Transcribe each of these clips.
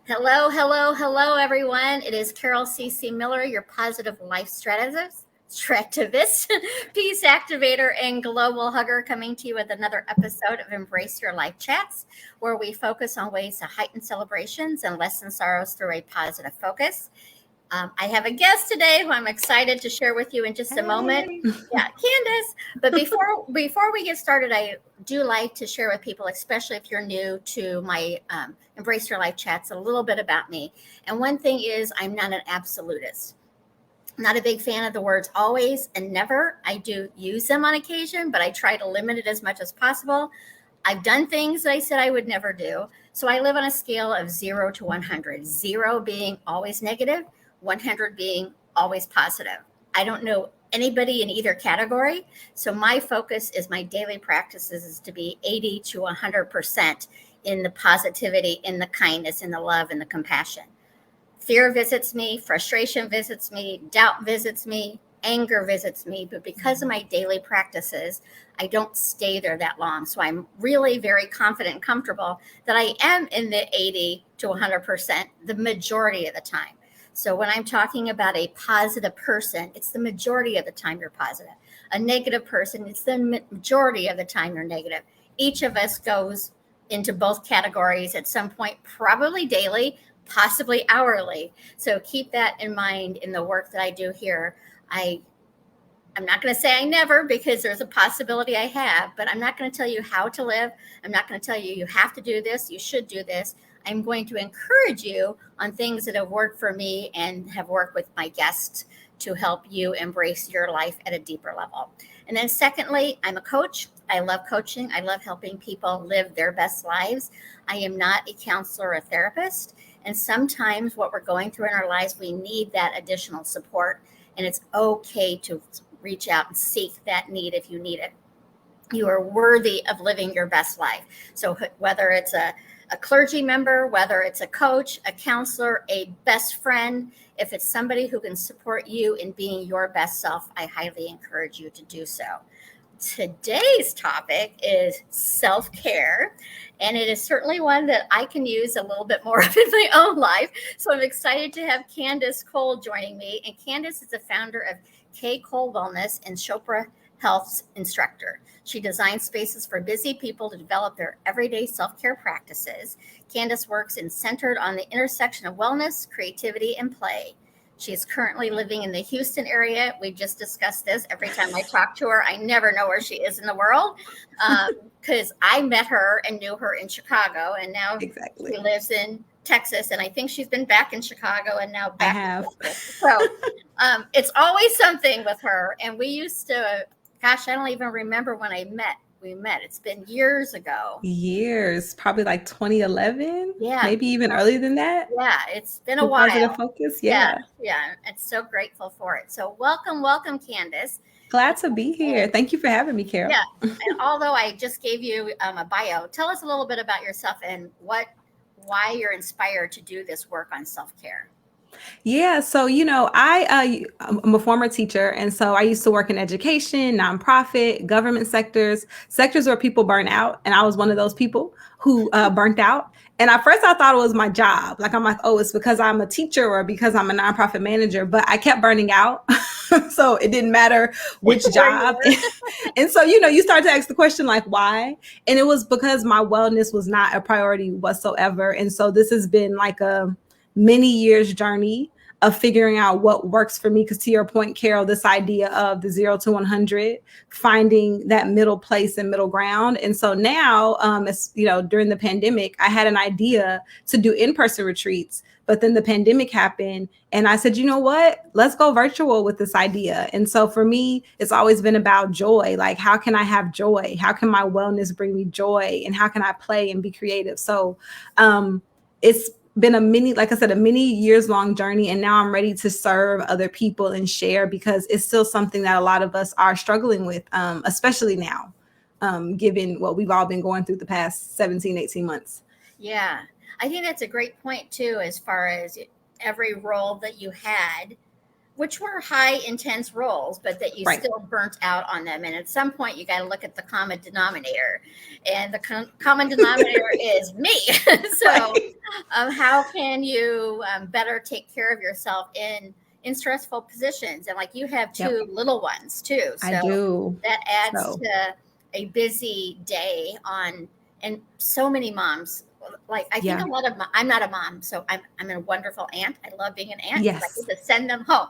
Hello, hello, hello, everyone. It is Carol C.C. Miller, your positive life strategist, peace activator, and global hugger, coming to you with another episode of Embrace Your Life Chats, where we focus on ways to heighten celebrations and lessen sorrows through a positive focus. I have a guest today who I'm excited to share with you in just a moment. Yeah, Candice. But before we get started, I do like to share with people, especially if you're new to my Embrace Your Life chats, a little bit about me. And one thing is, I'm not an absolutist. I'm not a big fan of the words always and never. I do use them on occasion, but I try to limit it as much as possible. I've done things that I said I would never do. So I live on a scale of 0 to 100, 0 being always negative, 100 being always positive. I don't know anybody in either category. So my focus is my daily practices is to be 80 to 100% in the positivity, in the kindness, in the love, and the compassion. Fear visits me, frustration visits me, doubt visits me, anger visits me, but because of my daily practices, I don't stay there that long. So I'm really very confident and comfortable that I am in the 80 to 100% the majority of the time. So when I'm talking about a positive person, it's the majority of the time you're positive. A negative person, it's the majority of the time you're negative. Each of us goes into both categories at some point, probably daily, possibly hourly. So keep that in mind in the work that I do here. I'm not going to say I never, because there's a possibility I have, but I'm not going to tell you how to live. I'm not going to tell you have to do this, you should do this. I'm going to encourage you on things that have worked for me and have worked with my guests to help you embrace your life at a deeper level. And then secondly, I'm a coach. I love coaching. I love helping people live their best lives. I am not a counselor or a therapist. And sometimes what we're going through in our lives, we need that additional support. And it's okay to reach out and seek that need if you need it. You are worthy of living your best life. So whether it's a clergy member, whether it's a coach, a counselor, a best friend, if it's somebody who can support you in being your best self, I highly encourage you to do so. Today's topic is self-care, and it is certainly one that I can use a little bit more of in my own life. So I'm excited to have Kandice Cole joining me. And Kandice is the founder of K. Cole Wellness and Chopra Health's instructor. She designs spaces for busy people to develop their everyday self-care practices. Kandice works centered on the intersection of wellness, creativity, and play. She is currently living in the Houston area. We just discussed this. Every time I talk to her, I never know where she is in the world, because I met her and knew her in Chicago, and now she lives in Texas, and I think she's been back in Chicago and now back in Texas. So it's always something with her. And we used to, gosh, I don't even remember when we met. It's been years ago. Probably like 2011. Yeah. Maybe even earlier than that. Yeah, it's been a while. Positive focus. Yeah. I'm so grateful for it. So welcome, Kandice. Glad to be here. Thank you for having me, Carol. Yeah. And although I just gave you a bio, tell us a little bit about yourself and why you're inspired to do this work on self-care. Yeah. So, I'm a former teacher. And so I used to work in education, nonprofit, government sectors where people burn out. And I was one of those people who burnt out. And at first I thought it was my job. Like, I'm like, oh, it's because I'm a teacher or because I'm a nonprofit manager, but I kept burning out. So it didn't matter which job. And so, you start to ask the question, like, why? And it was because my wellness was not a priority whatsoever. And so this has been like a many years journey of figuring out what works for me. Because to your point, Carol, this idea of the 0 to 100, finding that middle place and middle ground. And so now, during the pandemic, I had an idea to do in-person retreats, but then the pandemic happened and I said, you know what, let's go virtual with this idea. And so for me, it's always been about joy. Like, how can I have joy? How can my wellness bring me joy? And how can I play and be creative? So it's been a many years long journey. And now I'm ready to serve other people and share, because it's still something that a lot of us are struggling with, especially now, given what we've all been going through the past 17, 18 months. Yeah, I think that's a great point too, as far as every role that you had, which were high intense roles, but that you still burnt out on them. And at some point you got to look at the common denominator, and the common denominator is me. So How can you better take care of yourself in stressful positions? And like you have two Yep, little ones too, I so do. that adds So to a busy day on. And so many moms, like I think yeah, a lot of I'm not a mom, so I'm a wonderful aunt. I love being an aunt because I yes. get to send them home.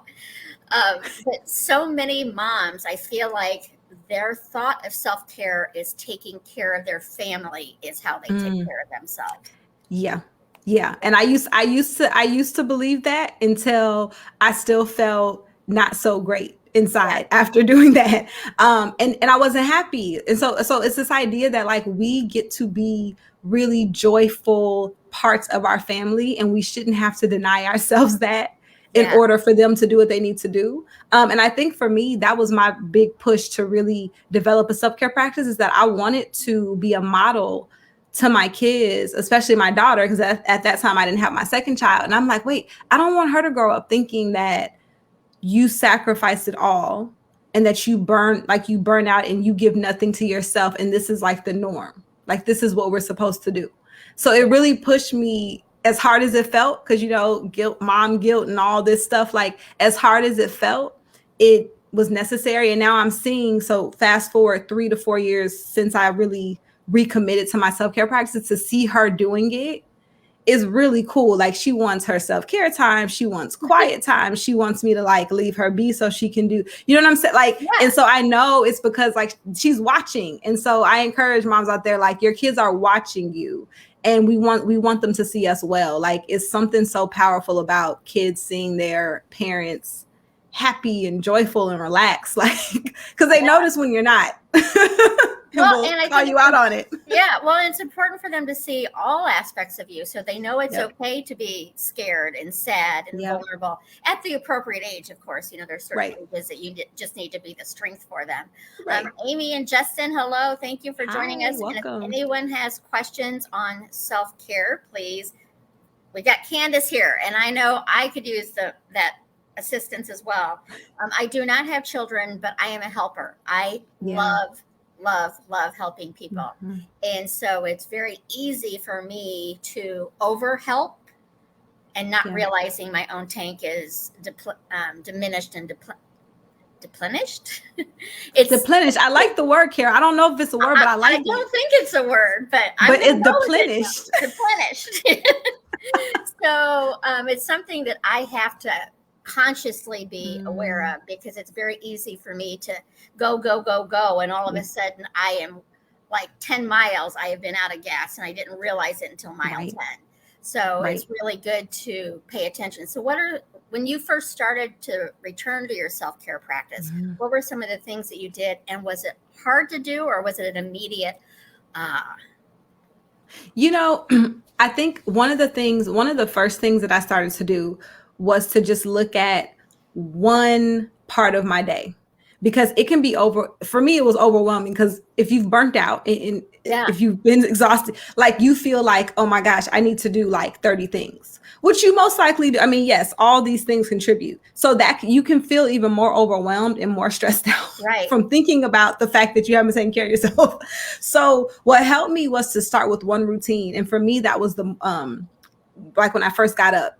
But so many moms, I feel like their thought of self care is taking care of their family, is how they take Mm. care of themselves. Yeah. Yeah. And I used to believe that until I still felt not so great Yeah, inside after doing that. And I wasn't happy. And so it's this idea that like we get to be really joyful parts of our family and we shouldn't have to deny ourselves that in yeah, order for them to do what they need to do. And I think for me, that was my big push to really develop a self-care practice, is that I wanted to be a model to my kids, especially my daughter, because at that time I didn't have my second child. And I'm like, wait, I don't want her to grow up thinking that you sacrifice it all and that you burn out and you give nothing to yourself. And this is like the norm. Like this is what we're supposed to do. So it really pushed me, as hard as it felt, because guilt, mom guilt and all this stuff, like as hard as it felt, it was necessary. And now I'm seeing, so fast forward 3 to 4 years since I really recommitted to my self-care practice, to see her doing it is really cool. Like she wants her self-care time, she wants quiet time, she wants me to like leave her be so she can do, you know what I'm saying? Like, and yeah. so I know it's because like she's watching. And so I encourage moms out there, like your kids are watching you and we want them to see us well. Like it's something so powerful about kids seeing their parents happy and joyful and relaxed, like because they Yeah. notice when you're not and Well, will and I call think you out on it. yeah, well, it's important for them to see all aspects of you so they know it's Yep. okay to be scared and sad and Yep. vulnerable at the appropriate age, of course. There's certain Right. ages that just need to be the strength for them. Right. Amy and Justin, hello. Thank you for joining Hi, us. And if welcome. anyone has questions on self care, please. We got Candice here, and I know I could use that assistance as well. I do not have children, but I am a helper. I Yeah. love helping people. Mhm. And so it's very easy for me to overhelp and not Yeah. realizing my own tank is diminished and deplenished. It's Deplenished. I like the word, Kara. I don't know if it's a word, but I I like don't it. think it's a word, but I'm But going to it's go with it deplenished. now. Deplenished. So it's something that I have to consciously be aware Mm, of because it's very easy for me to go, and all of a yeah. sudden I am like 10 miles. I have been out of gas and I didn't realize it until mile Right. 10. So Right. it's really good to pay attention. So when you first started to return to your self-care practice, Mhm. what were some of the things that you did, and was it hard to do, or was it an immediate uh You know, I think one of the first things that I started to do was to just look at one part of my day, because it can be for me, it was overwhelming because if you've burnt out and yeah, if you've been exhausted, like you feel like, oh my gosh, I need to do like 30 things, which you most likely do. I mean, yes, all these things contribute. So that you can feel even more overwhelmed and more stressed out right. from thinking about the fact that you haven't taken care of yourself. So what helped me was to start with one routine. And for me, that was the like when I first got up.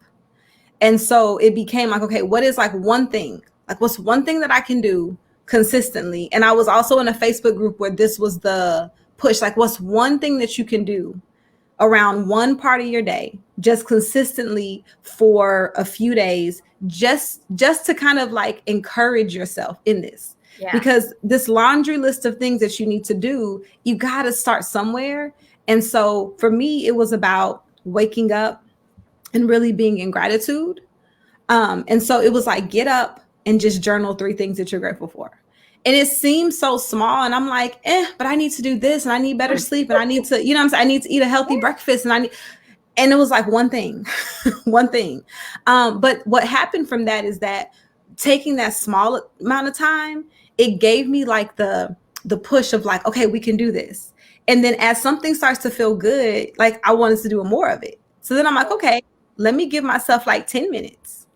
And so it became like, okay, what is like one thing? Like what's one thing that I can do consistently? And I was also in a Facebook group where this was the push, like what's one thing that you can do around one part of your day just consistently for a few days, just to kind of like encourage yourself in this, Yeah. because this laundry list of things that you need to do, you got to start somewhere. And so for me it was about waking up and really being in gratitude. And so it was like, get up and just journal 3 things that you're grateful for. And it seems so small. And I'm like, but I need to do this and I need better sleep and I need to, what I'm saying? I need to eat a healthy breakfast and it was like one thing, one thing. But what happened from that is that taking that small amount of time, it gave me like the push of like, okay, we can do this. And then as something starts to feel good, like I wanted to do more of it. So then I'm like, okay, let me give myself like 10 minutes.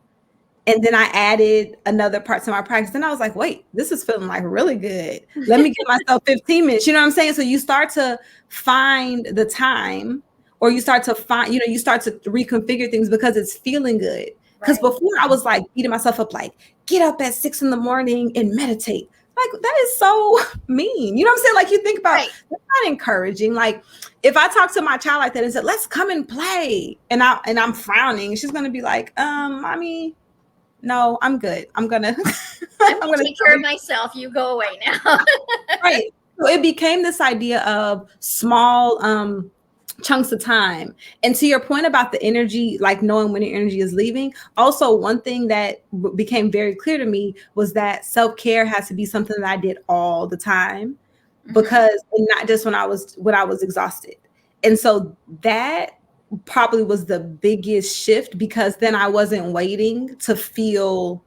And then I added another part to my practice. And I was like, wait, this is feeling like really good. Let me give myself 15 minutes. You know what I'm saying? So you start to find the time or you start to find, you start to reconfigure things because it's feeling good. Because before I was like beating myself up, like, get up at 6 a.m. and meditate. Like, that is so mean. You know what I'm saying? Like, you think about, that's not encouraging. Like, if I talk to my child like that and said, let's come and play, and I'm frowning, she's gonna be like, mommy, no, I'm good. I'm gonna take care of myself. You go away now. Right. So it became this idea of small chunks of time. And to your point about the energy, like knowing when your energy is leaving, also one thing that became very clear to me was that self-care has to be something that I did all the time, because not just when I was exhausted. And so that probably was the biggest shift, because then I wasn't waiting to feel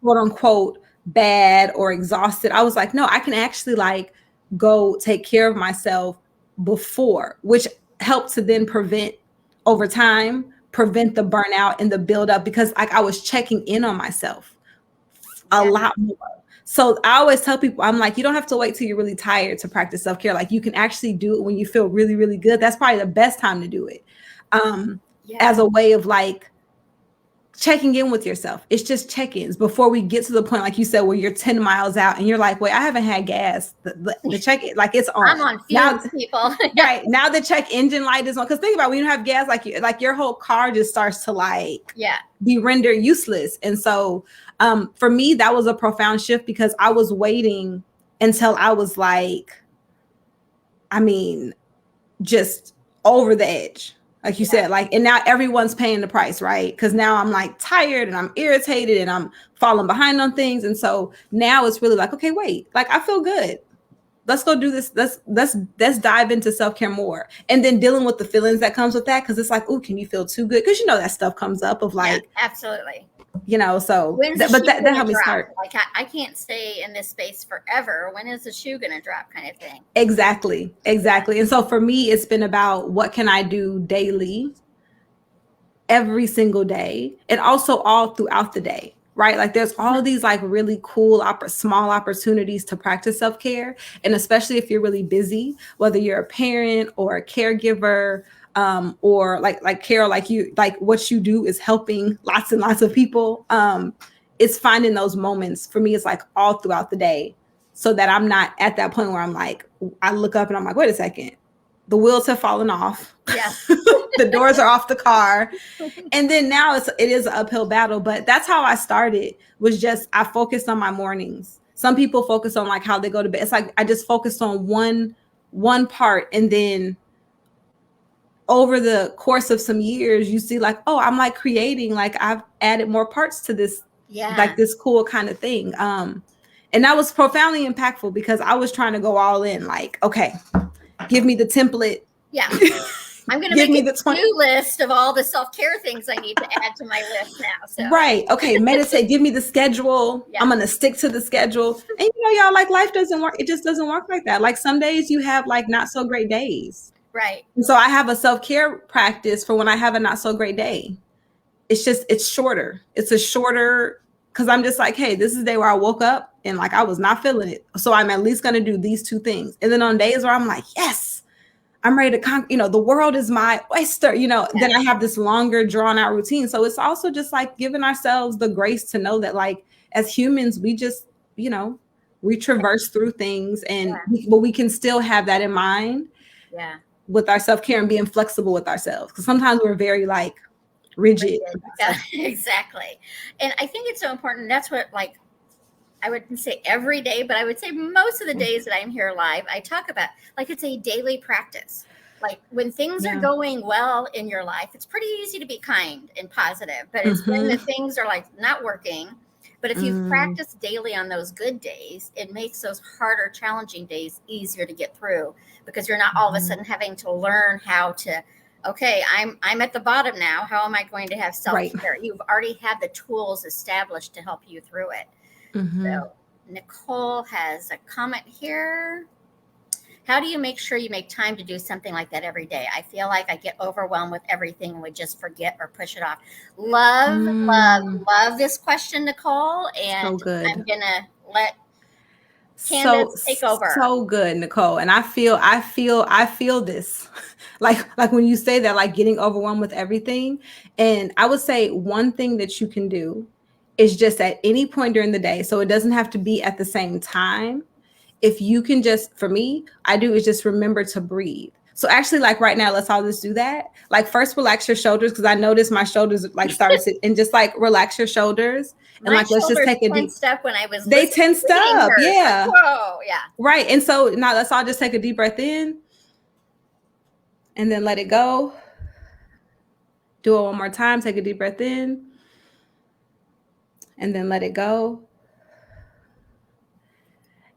quote unquote bad or exhausted. I was like, no, I can actually like go take care of myself before, which helped to then prevent over time, prevent the burnout and the buildup, because like I was checking in on myself a lot more. So I always tell people, I'm like, you don't have to wait till you're really tired to practice self-care. Like, you can actually do it when you feel really, really good. That's probably the best time to do it. As a way of like checking in with yourself. It's just check-ins before we get to the point, like you said, where you're 10 miles out and you're like, wait, I haven't had gas. The check it, like it's on. I'm on fumes, people. Right now, the check engine light is on. Because think about, when you have gas, like your whole car just starts to like be rendered useless. And so for me, that was a profound shift, because I was waiting until I was like, I mean, just over the edge. Like you said, like, and now everyone's paying the price, right? Because now I'm like tired and I'm irritated and I'm falling behind on things. And so now it's really like, okay, wait, like I feel good. Let's go do this. Let's dive into self-care more. And then dealing with the feelings that comes with that. Because it's like, oh, can you feel too good? Because that stuff comes up of like, absolutely. So that helped me start. Like, I can't stay in this space forever. When is the shoe going to drop, kind of thing? Exactly. And so for me, it's been about what can I do daily, every single day, and also all throughout the day, right? Like, there's all these like really cool small opportunities to practice self-care. And especially if you're really busy, whether you're a parent or a caregiver, or like Carol, like you, like what you do is helping lots and lots of people. It's finding those moments. For me, it's like all throughout the day, so that I'm not at that point where I'm like, I look up and I'm like, wait a second, the wheels have fallen off. The doors are off the car. And then now it is an uphill battle. But that's how I started, was just, I focused on my mornings. Some people focus on like how they go to bed. It's like, I just focused on one part. And then over the course of some years, you see like, oh, I'm like creating, like I've added more parts to this, like this cool kind of thing. And that was profoundly impactful, because I was trying to go all in, like, okay, give me the template. I'm going to make a to-do list of all the self-care things I need to add to my list now. So. Right. Okay. Meditate. Give me the schedule. I'm going to stick to the schedule. And y'all, like, life doesn't work. It just doesn't work like that. Like, some days you have like not so great days. Right. And so I have a self-care practice for when I have a not so great day. It's shorter. It's a shorter, because I'm just like, hey, this is the day where I woke up and like I was not feeling it. So I'm at least going to do these two things. And then on days where I'm like, yes, I'm ready to conquer, the world is my oyster, then I have this longer drawn out routine. So it's also just like giving ourselves the grace to know that, like, as humans, we just, we traverse through things, and but we can still have that in mind. With our self-care and being flexible with ourselves, because sometimes we're very like rigid. Exactly. And I think it's so important. That's what, like, I wouldn't say every day, but I would say most of the days that I'm here live, I talk about, like, it's a daily practice. Like, when things are going well in your life, it's pretty easy to be kind and positive, but it's when the things are like not working. But if you practice daily on those good days, it makes those harder, challenging days easier to get through, because you're not all of a sudden having to learn how to, okay, I'm at the bottom now. How am I going to have self-care? You've already had the tools established to help you through it. So Nicole has a comment here. How do you make sure you make time to do something like that every day? I feel like I get overwhelmed with everything and would just forget or push it off. Love this question, Nicole. And so good. I'm going to let Candace, take over. So good, Nicole. And I feel this. Like when you say that, like getting overwhelmed with everything. And I would say one thing that you can do is just at any point during the day. So it doesn't have to be at the same time. If you can just, for me, I do is just remember to breathe. So actually, like right now, let's all just do that. Like first relax your shoulders, because I noticed my shoulders like started to, and just like relax your shoulders. And My like let's just shoulders take a deep, tensed up when I was they listening, tensed reading up. hers. Like, Yeah. whoa, yeah. Right. And so now let's all just take a deep breath in and then let it go. Do it one more time. Take a deep breath in and then let it go.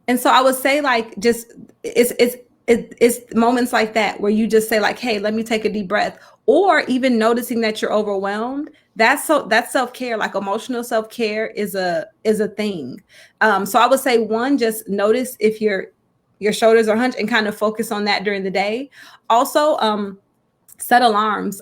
And so I would say like just it's moments like that where you just say like, hey, let me take a deep breath. Or even noticing that you're overwhelmed. That's self-care. Like emotional self-care is a thing. So I would say one, just notice if your shoulders are hunched and kind of focus on that during the day. Also, set alarms.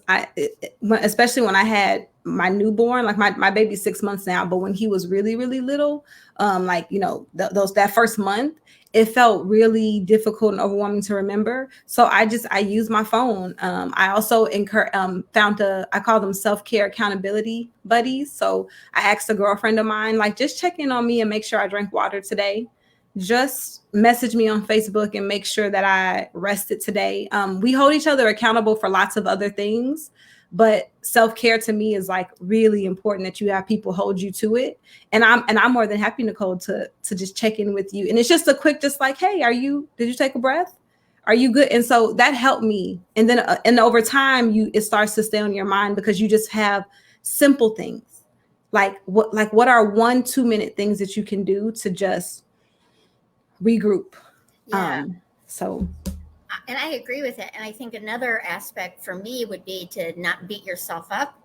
Especially when I had my newborn, like my baby's 6 months now, but when he was really, really little, like, you know, that first month, it felt really difficult and overwhelming to remember. So I use my phone. I also I call them self-care accountability buddies. So I asked a girlfriend of mine, like, just check in on me and make sure I drank water today. Just message me on Facebook and make sure that I rested today. We hold each other accountable for lots of other things, but self-care to me is like really important that you have people hold you to it. And I'm more than happy, Nicole, to just check in with you. And it's just a quick, just like, hey, did you take a breath? Are you good? And so that helped me. And then and over time, it starts to stay on your mind because you just have simple things. Like what are 1-2 minute things that you can do to just regroup. Yeah. So And I agree with it. And I think another aspect for me would be to not beat yourself up.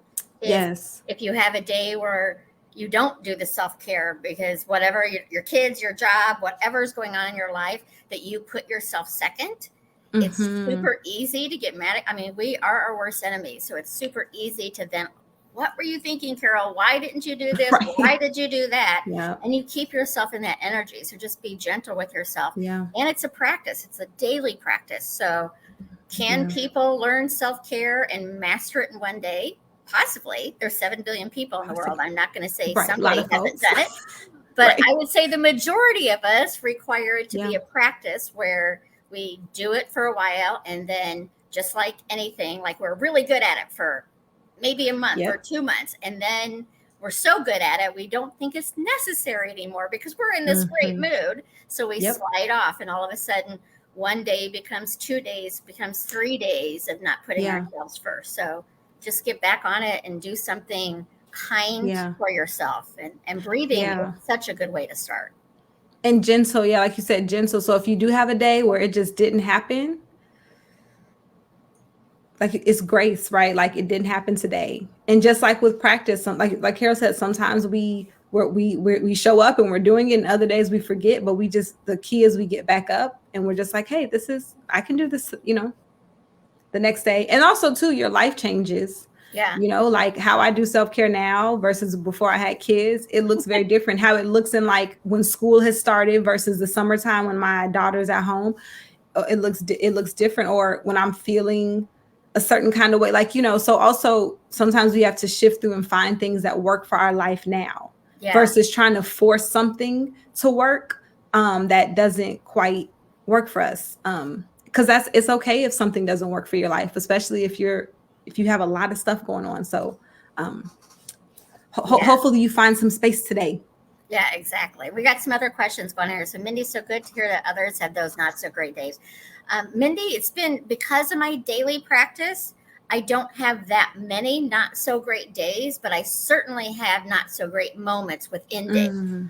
yes. If you have a day where you don't do the self-care because whatever your kids, your job, whatever's going on in your life, that you put yourself second, it's super easy to get mad at. I mean, we are our worst enemies. So it's super easy to then, what were you thinking, Carol? Why didn't you do this? Right. Why did you do that? Yeah. And you keep yourself in that energy. So just be gentle with yourself. Yeah. And it's a practice. It's a daily practice. So can Yeah. people learn self-care and master it in one day? Possibly. There's 7 billion people in the world. I'm not going to say Right. somebody hasn't done it, but Right. I would say the majority of us require it to Yeah. be a practice where we do it for a while, and then just like anything, like we're really good at it for maybe a month Yep. or 2 months, and then we're so good at it we don't think it's necessary anymore because we're in this great mood. So we Yep. slide off, and all of a sudden one day becomes 2 days, becomes 3 days of not putting Yeah. ourselves first. So just get back on it and do something kind Yeah. for yourself. And breathing Yeah. is such a good way to start. And gentle. Yeah. Like you said, gentle. So if you do have a day where it just didn't happen, like it's grace, right? Like it didn't happen today. And just like with practice, like Carol said, sometimes we show up and we're doing it, and other days we forget, but the key is we get back up and we're just like, hey, I can do this, the next day. And also too, your life changes. Yeah. Like how I do self-care now versus before I had kids, it looks very different. How it looks in like when school has started versus the summertime when my daughter's at home, it looks different. Or when I'm feeling a certain kind of way, like, so also sometimes we have to shift through and find things that work for our life now versus trying to force something to work that doesn't quite work for us. Because it's okay if something doesn't work for your life, especially if you have a lot of stuff going on. So hopefully you find some space today. Yeah, exactly. We got some other questions going here. So Mindy, so good to hear that others have those not so great days. Mindy, it's been because of my daily practice, I don't have that many not so great days, but I certainly have not so great moments within days.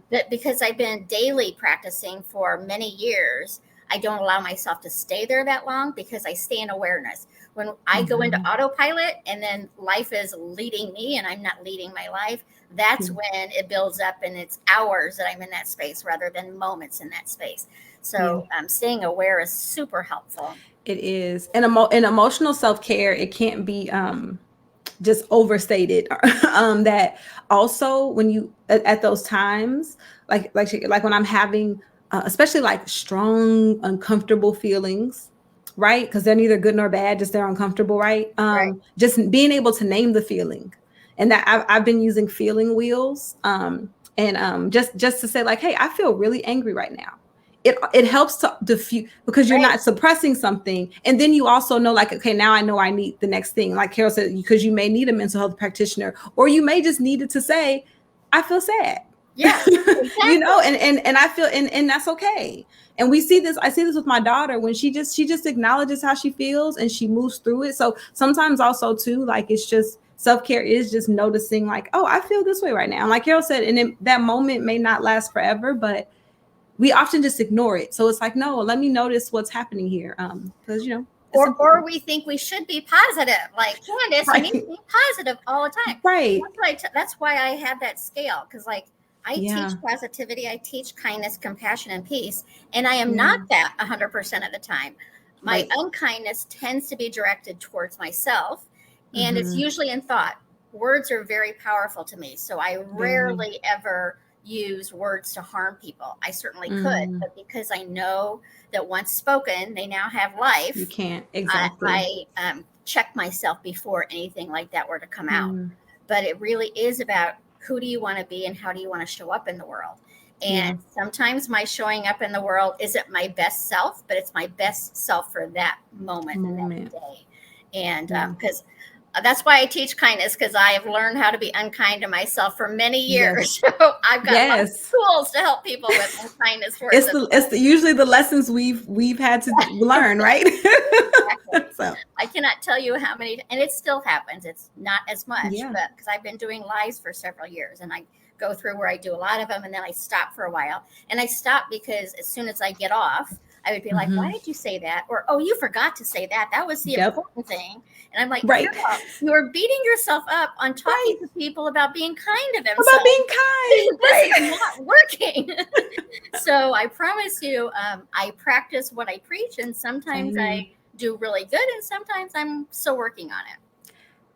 But because I've been daily practicing for many years, I don't allow myself to stay there that long because I stay in awareness. When I go into autopilot and then life is leading me and I'm not leading my life, that's when it builds up and it's hours that I'm in that space rather than moments in that space. So staying aware is super helpful. It is. And emotional self-care, it can't be just overstated. That also when you at those times, like when I'm having especially like strong uncomfortable feelings, right? Because they're neither good nor bad, just they're uncomfortable, right? Right. Just being able to name the feeling, and that I've been using feeling wheels, and just to say like, hey, I feel really angry right now. It helps to diffuse, because you're Right. not suppressing something, and then you also know like, okay, now I know I need the next thing. Like Carol said, because you may need a mental health practitioner, or you may just need it to say, I feel sad. Yeah. You Exactly. know, and I feel, and that's okay. And we see this, I see this with my daughter, when she just acknowledges how she feels and she moves through it. So sometimes also too, like, it's just self-care is just noticing like, oh, I feel this way right now. And like Carol said, that moment may not last forever, but we often just ignore it. So it's like, no, let me notice what's happening here. Because it's Or important. we think we should be positive. Like, Candice, you need to Right. be positive all the time. Right. That's why I have that scale, because like I teach Yeah. positivity, I teach kindness, compassion, and peace, and I am Yeah. not that 100% of the time. My Right. unkindness tends to be directed towards myself, and it's Mm-hmm. usually in thought. Words are very powerful to me, so I Very. rarely ever use words to harm people. I certainly could, Mm. but because I know that once spoken, they now have You life, can't. I, Exactly. I check myself before anything like that were to come out. Mm. But it really is about who do you want to be and how do you want to show up in the world. And Yeah. sometimes my showing up in the world isn't my best self, but it's my best self for that moment and that Moment. day. And Yeah. because that's why I teach kindness, because I have learned how to be unkind to myself for many Yes. years. So I've got lots of Yes. tools to help people with unkindness towards It's them. usually the lessons we've had to learn, right? Exactly. So I cannot tell you how many, and it still happens. It's not as much, yeah. but because I've been doing lives for several years, and I go through where I do a lot of them, and then I stop for a while. And I stop because as soon as I get off, I would be like, "Why Mm-hmm. did you say that?" Or, "Oh, you forgot to say that. That was the Yep. important thing." And I'm like, Right. "Carol, you are beating yourself up on talking Right. to people about being kind to About themselves. being kind. This is Right. not working." So I promise you, I practice what I preach, and sometimes Same. I do really good, and sometimes I'm still working on it.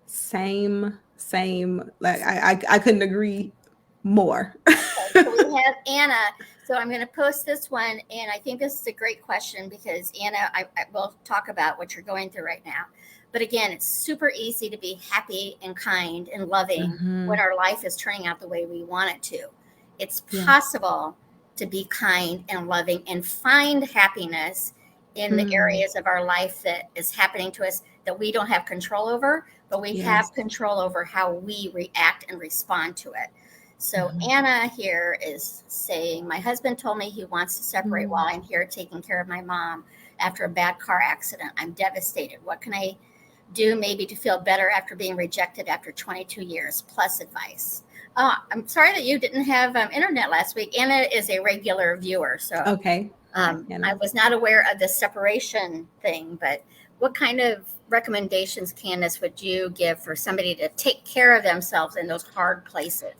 Same. Same. Like I couldn't agree more. Okay, so we have Anna. So I'm going to post this one, and I think this is a great question because Anna, I will talk about what you're going through right now. But again, it's super easy to be happy and kind and loving Mm-hmm. when our life is turning out the way we want it to. It's Yeah. possible to be kind and loving and find happiness in the Mm. areas of our life that is happening to us that we don't have control over, but we Yes. have control over how we react and respond to it. So Mm-hmm. Anna here is saying, my husband told me he wants to separate Mm. while I'm here taking care of my mom after a bad car accident. I'm devastated. What can I do maybe to feel better after being rejected after 22 years? Plus advice. I'm sorry that you didn't have internet last week. Anna is a regular viewer, so Okay. Hi, I Anna. was not aware of the separation thing, but what kind of recommendations, Candace, would you give for somebody to take care of themselves in those hard places?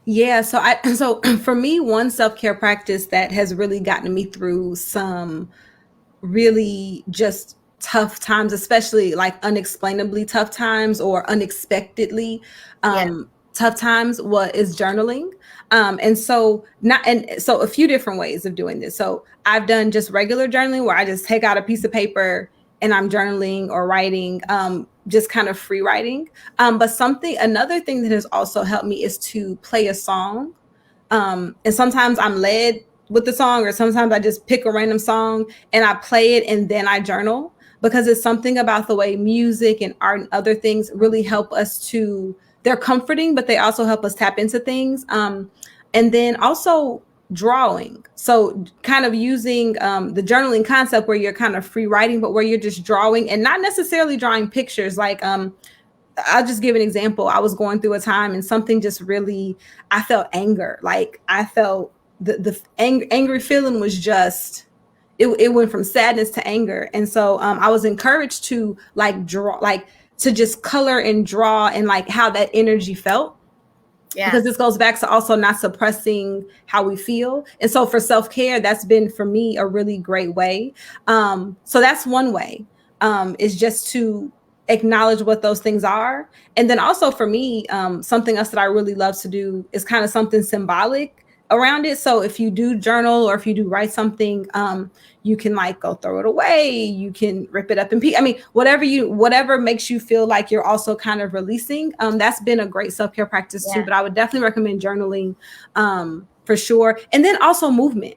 Yeah, so for me, one self-care practice that has really gotten me through some really just tough times, especially like unexplainably tough times or unexpectedly Yeah. tough times, what is journaling. And so a few different ways of doing this. So I've done just regular journaling where I just take out a piece of paper and I'm journaling or writing, just kind of free writing. But another thing that has also helped me is to play a song. And sometimes I'm led with the song, or sometimes I just pick a random song and I play it and then I journal, because it's something about the way music and art and other things really help us they're comforting, but they also help us tap into things. And then also drawing. So kind of using the journaling concept where you're kind of free writing, but where you're just drawing and not necessarily drawing pictures. Like I'll just give an example. I was going through a time and something just really, I felt anger. Like I felt angry feeling was just, it went from sadness to anger. And so I was encouraged to like draw, like to just color and draw and like how that energy felt. Yeah. Because this goes back to also not suppressing how we feel. And so for self-care, that's been for me a really great way. So that's one way, is just to acknowledge what those things are. And then also for me, something else that I really love to do is kind of something symbolic around it. So if you do journal or if you do write something, you can like go throw it away. You can rip it up in pieces. I mean, whatever makes you feel like you're also kind of releasing. That's been a great self-care practice too. But I would definitely recommend journaling for sure. And then also movement.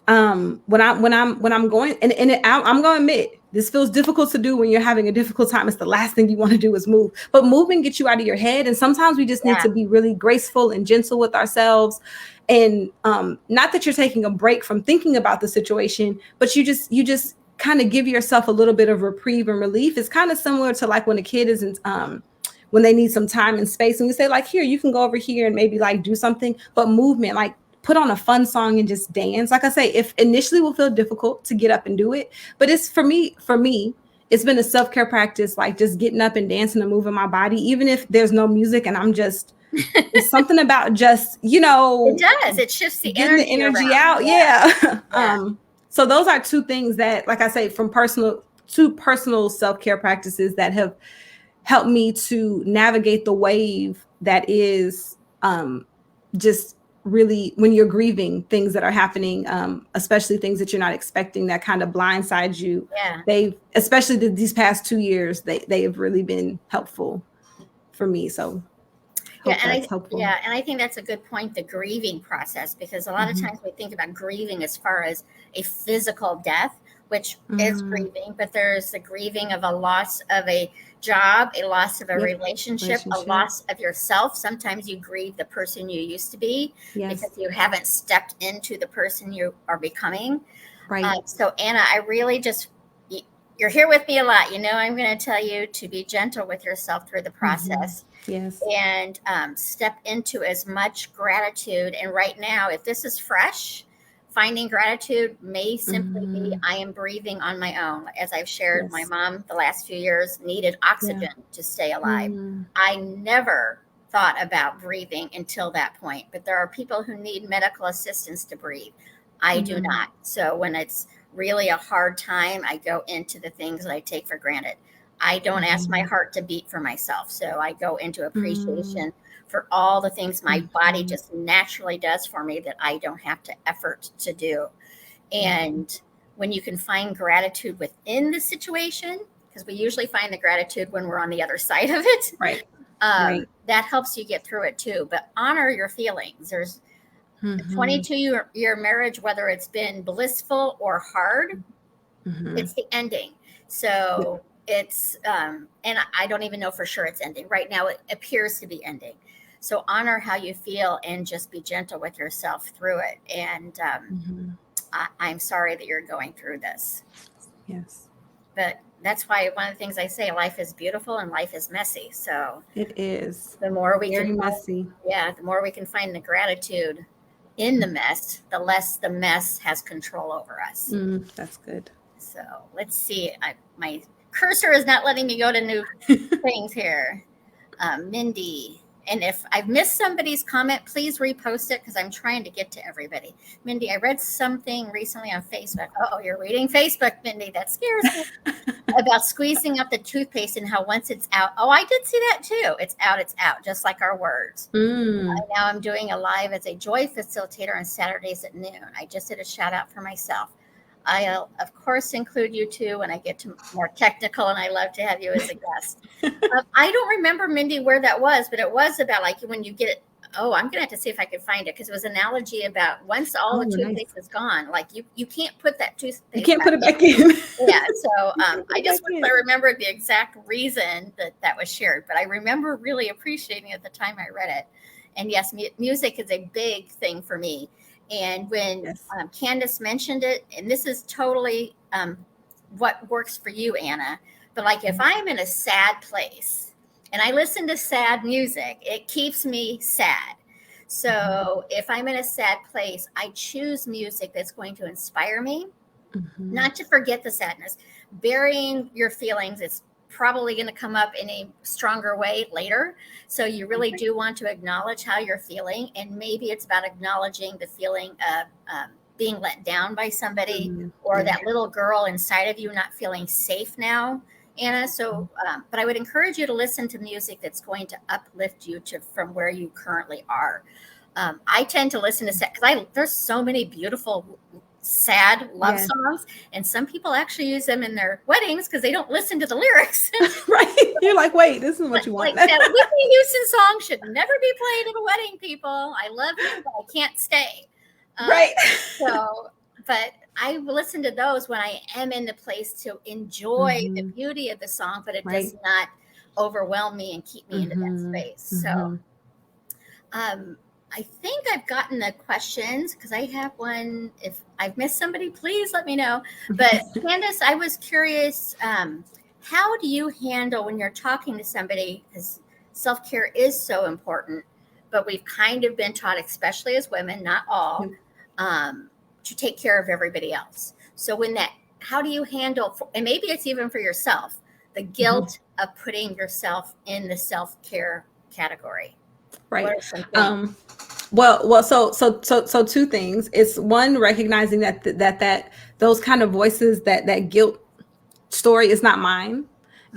When I'm going I'm going to admit this feels difficult to do when you're having a difficult time. It's the last thing you want to do is move, but moving gets you out of your head. And sometimes we just need to be really graceful and gentle with ourselves. And not that you're taking a break from thinking about the situation, but you just kind of give yourself a little bit of reprieve and relief. It's kind of similar to like when a kid isn't when they need some time and space, and we say like, here, you can go over here and maybe like do something. But movement, like put on a fun song and just dance. Like I say, if initially will feel difficult to get up and do it, but it's for me, it's been a self-care practice, like just getting up and dancing and moving my body, even if there's no music and I'm just, it's something about just, it does. It shifts the energy out. Yeah. So those are two things that, like I say, from personal self-care practices that have helped me to navigate the wave that is just really when you're grieving things that are happening, especially things that you're not expecting that kind of blindside you. They've, especially these past 2 years, they have really been helpful for me. So and I think that's a good point, the grieving process, because a lot of times we think about grieving as far as a physical death, which is grieving, but there's the grieving of a loss of a job, a loss of a relationship, a loss of yourself. Sometimes you grieve the person you used to be because you haven't stepped into the person you are becoming. So Anna, I really just, you're here with me a lot. You know, I'm going to tell you to be gentle with yourself through the process. And step into as much gratitude. And right now, if this is fresh, finding gratitude may simply be, I am breathing on my own. As I've shared, my mom the last few years needed oxygen to stay alive. I never thought about breathing until that point, but there are people who need medical assistance to breathe. I do not. So when it's really a hard time, I go into the things that I take for granted. I don't ask my heart to beat for myself. So I go into appreciation for all the things my body just naturally does for me that I don't have to effort to do. And when you can find gratitude within the situation, because we usually find the gratitude when we're on the other side of it, that helps you get through it too. But honor your feelings. There's a 22-year marriage, whether it's been blissful or hard, it's the ending. So it's, and I don't even know for sure it's ending. Right now, it appears to be ending. So honor how you feel and just be gentle with yourself through it. And I'm sorry that you're going through this. But that's why one of the things I say, life is beautiful and life is messy. So it is. The more we can messy. The more we can find the gratitude in the mess, the less the mess has control over us. That's good. So let's see. My cursor is not letting me go to new things here. Mindy. And if I've missed somebody's comment, please repost it because I'm trying to get to everybody. Mindy, I read something recently on Facebook. Oh, you're reading Facebook, Mindy. That scares me. About squeezing up the toothpaste and how once it's out. Oh, I did see that too. It's out, just like our words. Now I'm doing a live as a joy facilitator on Saturdays at noon. I just did a shout out for myself. I'll, of course, include you too when I get to more technical, and I love to have you as a guest. I don't remember, Mindy, where that was, but it was about like when you get it. Oh, I'm going to have to see if I can find it because it was an analogy about once all the toothpaste is gone, like you can't put that toothpaste. You can't put it back in. So I just wish I remembered the exact reason that was shared, but I remember really appreciating it at the time I read it. And yes, music is a big thing for me. And when Kandice mentioned it, and this is totally what works for you, Anna, but like if I'm in a sad place and I listen to sad music, it keeps me sad. So if I'm in a sad place, I choose music that's going to inspire me, not to forget the sadness. Burying your feelings is probably going to come up in a stronger way later. So you really do want to acknowledge how you're feeling. And maybe it's about acknowledging the feeling of being let down by somebody or that little girl inside of you not feeling safe now. Anna. So, but I would encourage you to listen to music that's going to uplift you from where you currently are. I tend to listen to because there's so many beautiful sad love songs, and some people actually use them in their weddings because they don't listen to the lyrics. Right? You're like, wait, this is what you want. Like that Whitney Houston song should never be played at a wedding, people. I love you, but I can't stay. Right. So, but I listen to those when I am in the place to enjoy the beauty of the song, but it does not overwhelm me and keep me into that space. So, I think I've gotten the questions because I have one. If I've missed somebody, please let me know. But Kandice, I was curious, how do you handle when you're talking to somebody, because self-care is so important, but we've kind of been taught, especially as women, not all, to take care of everybody else. So how do you handle, and maybe it's even for yourself, the guilt of putting yourself in the self-care category? Right. So two things. It's one, recognizing that those kind of voices, that guilt story is not mine.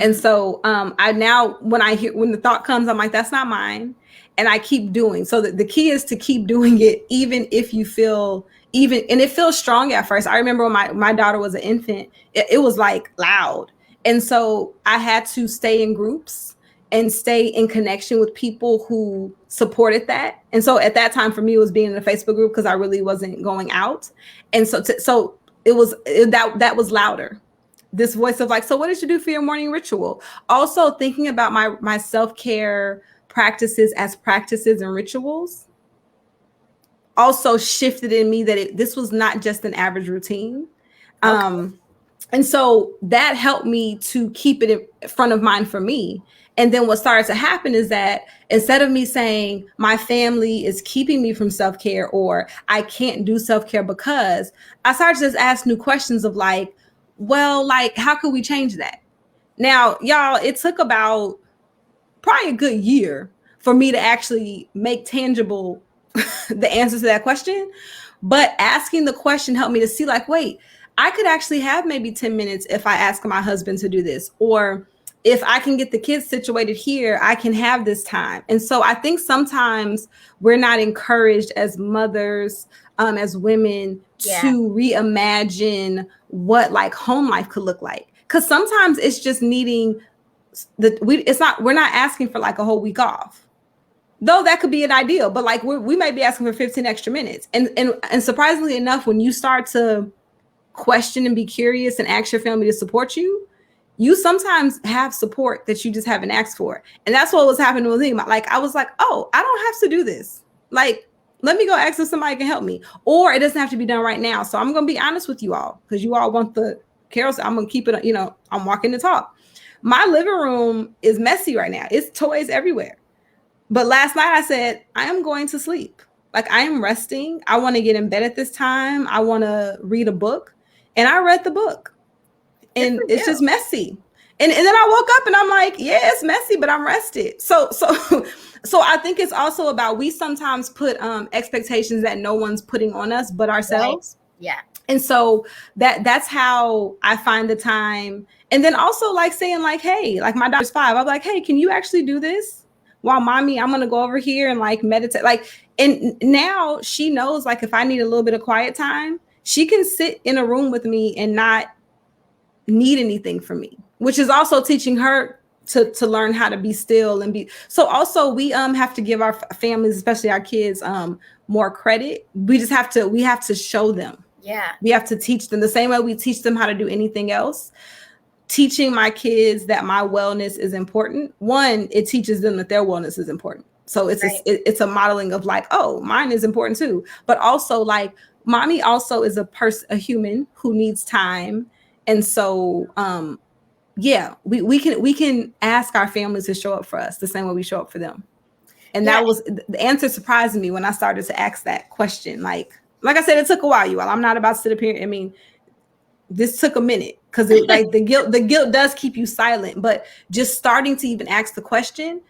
And so I now, when the thought comes, I'm like, that's not mine. And I keep doing. So the key is to keep doing it, even if you feel and it feels strong at first. I remember when my daughter was an infant, it was like loud. And so I had to stay in groups and stay in connection with people who supported that. And so at that time for me, it was being in a Facebook group because I really wasn't going out. And so that was louder. This voice of like, so what did you do for your morning ritual? Also thinking about my self-care practices as practices and rituals also shifted in me that this was not just an average routine. And so that helped me to keep it in front of mind for me. And then what started to happen is that instead of me saying my family is keeping me from self-care or I can't do self-care because, I started to just ask new questions of like, well, like, how could we change that? Now, y'all, it took about probably a good year for me to actually make tangible the answers to that question. But asking the question helped me to see like, wait, I could actually have maybe 10 minutes if I ask my husband to do this, or if I can get the kids situated here, I can have this time. And so I think sometimes we're not encouraged as mothers, as women, to reimagine what like home life could look like. Because sometimes it's just needing we're not asking for like a whole week off. Though that could be an ideal, but like we might be asking for 15 extra minutes. And surprisingly enough, when you start to question and be curious and ask your family to support you, you sometimes have support that you just haven't asked for. And that's what was happening with me. Like, I was like, oh, I don't have to do this. Like, let me go ask if somebody can help me. Or it doesn't have to be done right now. So I'm going to be honest with you all, because you all want the carols. I'm going to keep it, I'm walking the talk. My living room is messy right now. It's toys everywhere. But last night I said, I am going to sleep. Like, I am resting. I want to get in bed at this time. I want to read a book. And I read the book. And it's just messy. And then I woke up and I'm like, yeah, it's messy, but I'm rested. So I think it's also about, we sometimes put expectations that no one's putting on us but ourselves. Right. Yeah. And so that's how I find the time. And then also like saying like, hey, like my daughter's 5. I'm like, hey, can you actually do this? While mommy, I'm going to go over here and like meditate. Like, and now she knows, like, if I need a little bit of quiet time, she can sit in a room with me and not need anything from me, which is also teaching her to learn how to be still and be. So also we have to give our families, especially our kids, more credit. We have to show them. Yeah. We have to teach them the same way we teach them how to do anything else. Teaching my kids that my wellness is important. One, it teaches them that their wellness is important. So it's a modeling of like, oh, mine is important too. But also like, mommy also is a human who needs time. And so, we can ask our families to show up for us the same way we show up for them. And that was the answer. Surprised me when I started to ask that question. Like I said, it took a while, you all. I'm not about to sit up here. I mean, this took a minute because like the guilt does keep you silent. But just starting to even ask the question,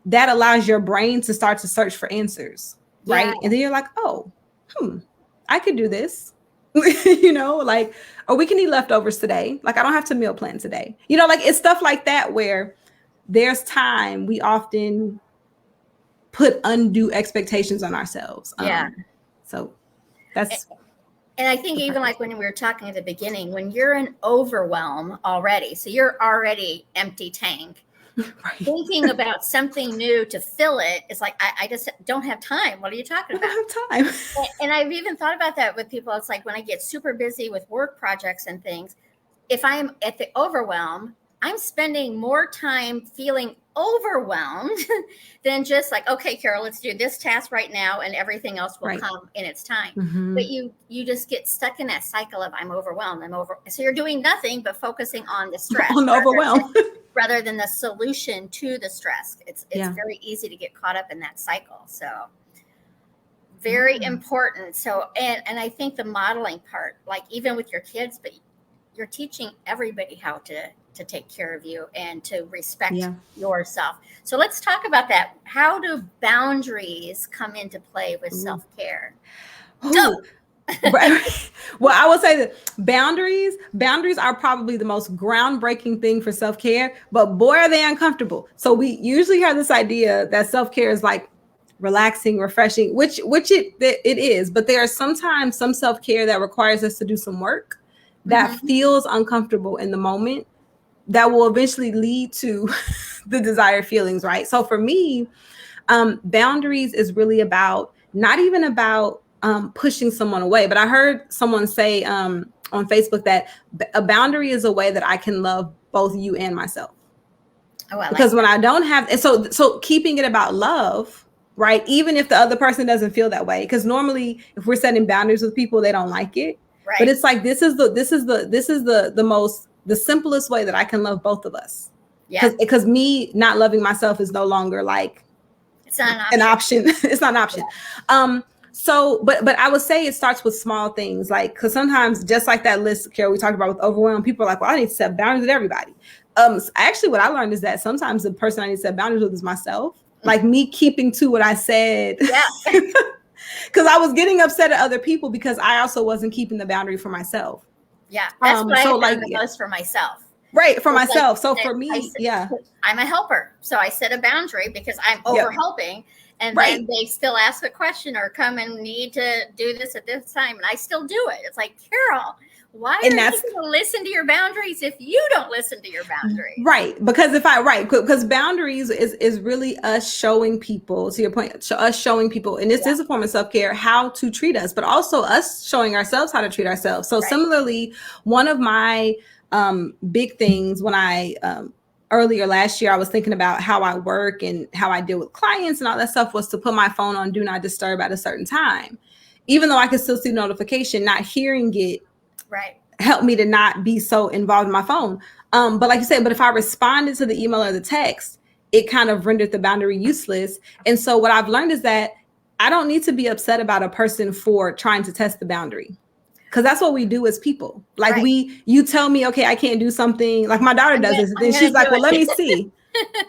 that allows your brain to start to search for answers, right? And then you're like, oh, I could do this. you know, like, or we can eat leftovers today. Like, I don't have to meal plan today. You know, like it's stuff like that where there's time we often put undue expectations on ourselves. Yeah. So that's. And I think even like when we were talking at the beginning, when you're in overwhelm already, so you're already empty tank, right. Thinking about something new to fill it is like, I just don't have time. What are you talking about? I don't have time. And I've even thought about that with people. It's like when I get super busy with work projects and things, if I'm at the overwhelm, I'm spending more time feeling overwhelmed than just like, okay, Carol, let's do this task right now and everything else will come in its time. But you just get stuck in that cycle of I'm overwhelmed. So you're doing nothing but focusing on the stress. On the overwhelm. Rather than the solution to the stress. It's very easy to get caught up in that cycle. So very important. So, and I think the modeling part, like even with your kids, but you're teaching everybody how to take care of you and to respect yourself. So let's talk about that. How do boundaries come into play with self-care? Well, I will say that boundaries are probably the most groundbreaking thing for self-care, but boy, are they uncomfortable. So we usually have this idea that self-care is like relaxing, refreshing, which it is, but there are sometimes some self-care that requires us to do some work that feels uncomfortable in the moment that will eventually lead to the desired feelings, right? So for me, boundaries is really about not even about pushing someone away, but I heard someone say on Facebook that a boundary is a way that I can love both you and myself. Oh, because when I don't have, and so keeping it about love, right? Even if the other person doesn't feel that way, because normally if we're setting boundaries with people, they don't like it. Right. But it's like this is the simplest way that I can love both of us. Yeah. Because me not loving myself is no longer like it's not an option. It's not an option. Yeah. So, but I would say it starts with small things, like because sometimes just like that list, Carol, we talked about with overwhelm, people are like, well, I need to set boundaries with everybody. Actually, what I learned is that sometimes the person I need to set boundaries with is myself. Like me keeping to what I said. Yeah. Because I was getting upset at other people because I also wasn't keeping the boundary for myself. Yeah, that's what I have done the most for myself. Right, for myself. So for me, I'm a helper. So I set a boundary because I'm over helping. And then they still ask a question or come and need to do this at this time. And I still do it. It's like, Carol, why are you going to listen to your boundaries if you don't listen to your boundaries? Right. Because because boundaries is really us showing people, to your point, us showing people, and this is a form of self-care, how to treat us, but also us showing ourselves how to treat ourselves. So similarly, one of my big things when I earlier last year, I was thinking about how I work and how I deal with clients and all that stuff was to put my phone on do not disturb at a certain time. Even though I could still see the notification, not hearing it helped me to not be so involved in my phone. But like you said, but if I responded to the email or the text, it kind of rendered the boundary useless. And so what I've learned is that I don't need to be upset about a person for trying to test the boundary. Because that's what we do as people. Like you tell me, okay, I can't do something. Like my daughter does this. Then she's like, well, let me see.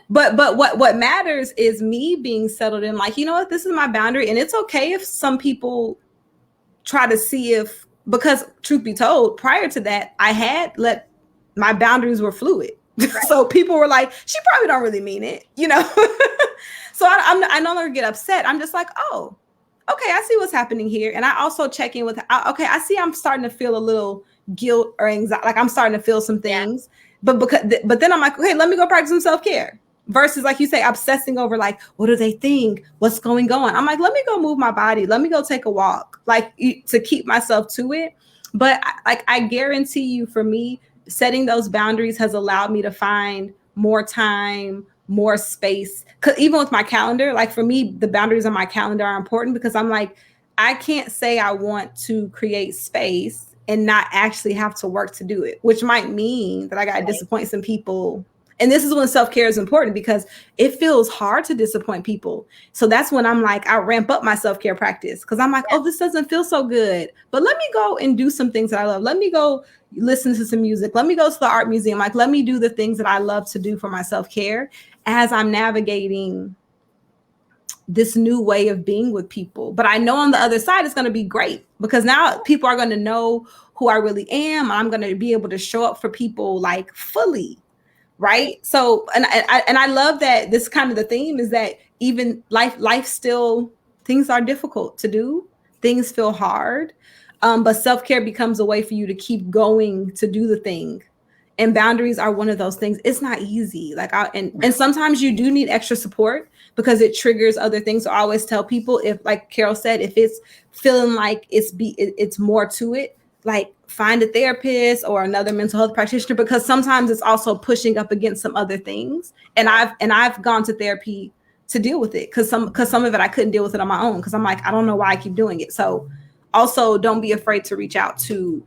But what matters is me being settled in, like, you know what, this is my boundary. And it's okay if some people try to see if, because truth be told, prior to that, I had let my boundaries were fluid. So people were like, she probably don't really mean it, you know? So I no longer get upset. I'm just like, oh, okay, I see what's happening here. And I also check in with, okay, I see I'm starting to feel a little guilt or anxiety. Like I'm starting to feel some things, but then I'm like, okay, let me go practice some self-care versus like you say, obsessing over like, what do they think? What's going on? I'm like, let me go move my body. Let me go take a walk, like to keep myself to it. But I guarantee you, for me, setting those boundaries has allowed me to find more time, more space. Because even with my calendar, like for me, the boundaries on my calendar are important because I'm like, I can't say I want to create space and not actually have to work to do it, which might mean that I got to disappoint some people. And this is when self-care is important because it feels hard to disappoint people. So that's when I'm like, I ramp up my self-care practice because I'm like, oh, this doesn't feel so good. But let me go and do some things that I love. Let me go listen to some music. Let me go to the art museum. Like, let me do the things that I love to do for my self-care as I'm navigating this new way of being with people. But I know on the other side, it's going to be great because now people are going to know who I really am. I'm going to be able to show up for people like fully. Right. So, and I love that this kind of the theme is that even life still, things are difficult to do. Things feel hard. But self-care becomes a way for you to keep going to do the thing. And boundaries are one of those things. It's not easy. And sometimes you do need extra support because it triggers other things. So I always tell people, if, like Carol said, if it's feeling like it's more to it, like find a therapist or another mental health practitioner, because sometimes it's also pushing up against some other things. And I've gone to therapy to deal with it because some of it I couldn't deal with it on my own because I'm like, I don't know why I keep doing it. So also don't be afraid to reach out to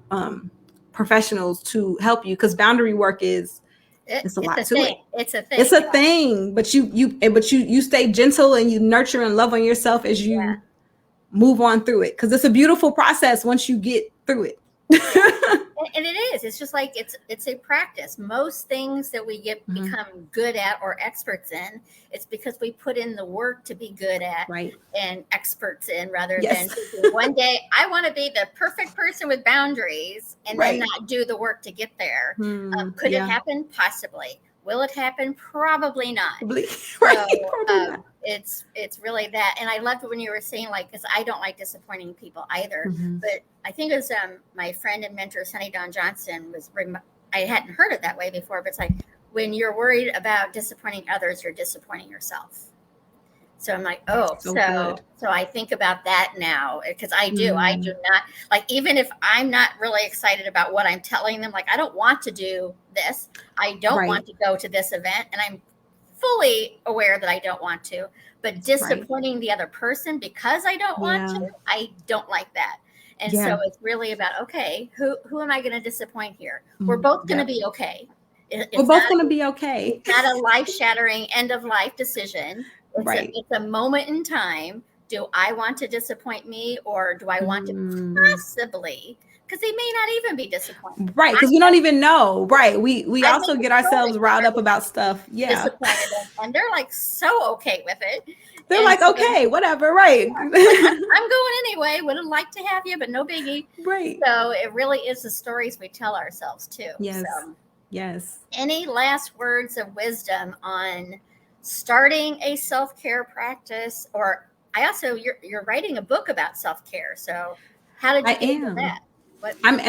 professionals to help you, because boundary work it's a lot to it. It's a thing. It's a thing, but you stay gentle and you nurture and love on yourself as you move on through it, because it's a beautiful process once you get through it. And it is. It's just like it's a practice. Most things that we become good at or experts in, it's because we put in the work to be good at and experts in, rather than one day I want to be the perfect person with boundaries and then not do the work to get there. Could it happen? Possibly. Will it happen? Probably not. So, it's really that. And I loved when you were saying, like, because I don't like disappointing people either. But I think it was my friend and mentor, Sunny Dawn Johnson, I hadn't heard it that way before, but it's like, when you're worried about disappointing others, you're disappointing yourself. So I'm like, so I think about that now, because I do not, like, even if I'm not really excited about what I'm telling them, like, I don't want to do this. I don't want to go to this event. And I'm fully aware that I don't want to, but disappointing the other person because I don't want to, I don't like that. And so it's really about, okay, who am I going to disappoint here? We're both going to be okay. We're both going to be okay. It's not a life-shattering end of life decision. It's a moment in time. Do I want to disappoint me, or do I want to possibly? Because they may not even be disappointed. Right, because we don't even know. Right. We also get ourselves riled up about stuff. Yeah. Disappointed, and they're like so okay with it. They're like, okay, whatever. Right. I'm going anyway. Would have liked to have you, but no biggie. Right. So it really is the stories we tell ourselves too. Yes. So, yes. Any last words of wisdom on starting a self-care practice? Or you're writing a book about self-care. So how did you get into that? I'm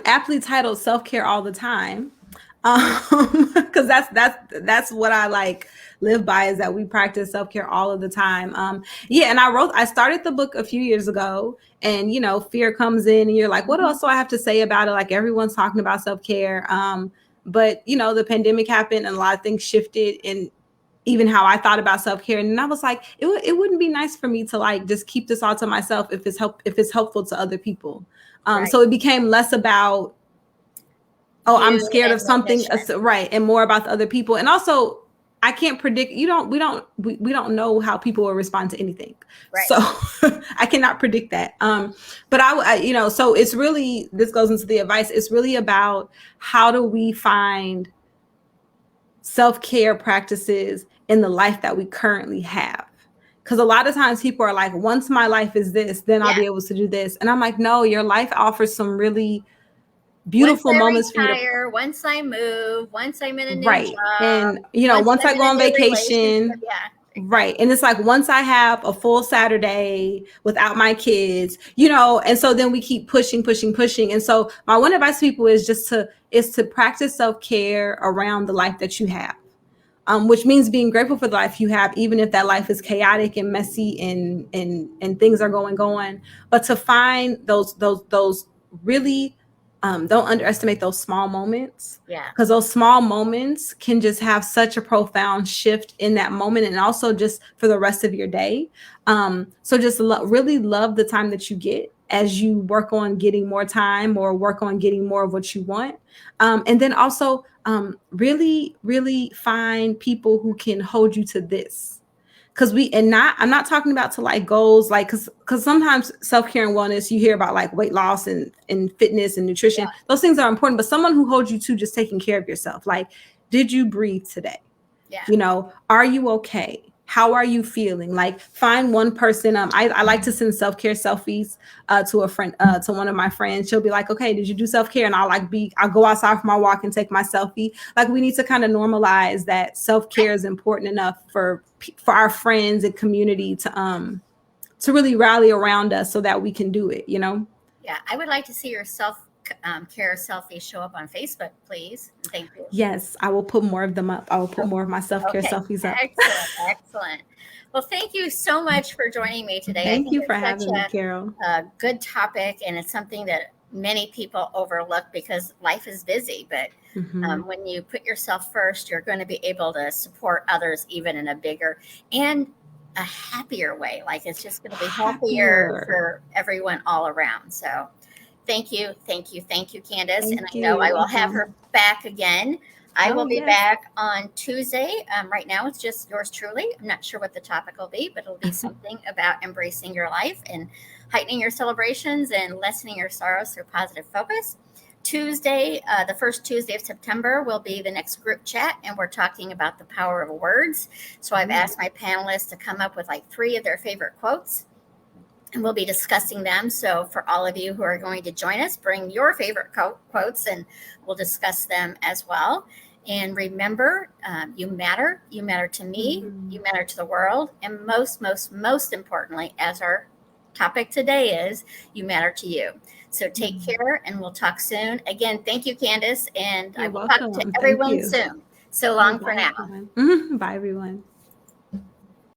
aptly titled Self-Care All the Time. Because that's what I like live by, is that we practice self-care all of the time. And I started the book a few years ago, and fear comes in and you're like, what else do I have to say about it? Like, everyone's talking about self-care. But the pandemic happened and a lot of things shifted, and even how I thought about self-care. And I was like, it wouldn't be nice for me to like just keep this all to myself if it's helpful to other people. So it became less about, I'm scared of something, and more about the other people. And also, I can't predict. We don't know how people will respond to anything. Right. So I cannot predict that. But so it's really, this goes into the advice. It's really about, how do we find self-care practices in the life that we currently have? Because a lot of times people are like, once my life is this, then I'll be able to do this. And I'm like, no, your life offers some really beautiful moments for you. Once I move, once I'm in a new job, and once I go on vacation, right. And it's like, once I have a full Saturday without my kids, and so then we keep pushing. And so my one advice to people is to practice self-care around the life that you have. Which means being grateful for the life you have, even if that life is chaotic and messy and things are going. But to find those really, don't underestimate those small moments. Yeah. Because those small moments can just have such a profound shift in that moment, and also just for the rest of your day. So just really love the time that you get as you work on getting more time or work on getting more of what you want. And then also really, really find people who can hold you to this. I'm not talking about to like goals, like, because sometimes self-care and wellness, you hear about like weight loss and fitness and nutrition. Yeah. Those things are important, but someone who holds you to just taking care of yourself. Like, did you breathe today? Yeah. Are you okay? how are you feeling? Like find one person. I like to send self-care selfies to a friend, to one of my friends. She'll be like, okay, did you do self-care? And I'll go outside for my walk and take my selfie. Like we need to kind of normalize that self-care is important enough for our friends and community to really rally around us so that we can do it, you know? Yeah, I would like to see your care selfie show up on Facebook, please. Thank you. Yes, I will put more of them up. I will put more of my self-care Okay, selfies up. excellent, excellent. Well, thank you so much for joining me today. I Thank think you for it's such having me, Carol. a good topic, and it's something that many people overlook because life is busy. But when you put yourself first, you're going to be able to support others even in a bigger and a happier way. Like it's just going to be healthier for everyone all around. So thank you, thank you, thank you, Kandice. Thank And I you. know I You're will have welcome. her back again. I will be yes. back on Tuesday. Right now, it's just yours truly. I'm not sure what the topic will be, but it'll be something about embracing your life and heightening your celebrations and lessening your sorrows through positive focus. Tuesday, the first Tuesday of September, will be the next group chat, and we're talking about the power of words. So I've asked my panelists to come up with like 3 of their favorite quotes, and we'll be discussing them. So for all of you who are going to join us, bring your favorite quotes, and we'll discuss them as well. And remember, you matter. You matter to me. You matter to the world. And most importantly, as our topic today is, you matter to you. So take care, and we'll talk soon. Again, thank you, Candice, and I will talk to everyone soon. So long for now. Everyone. Bye, everyone.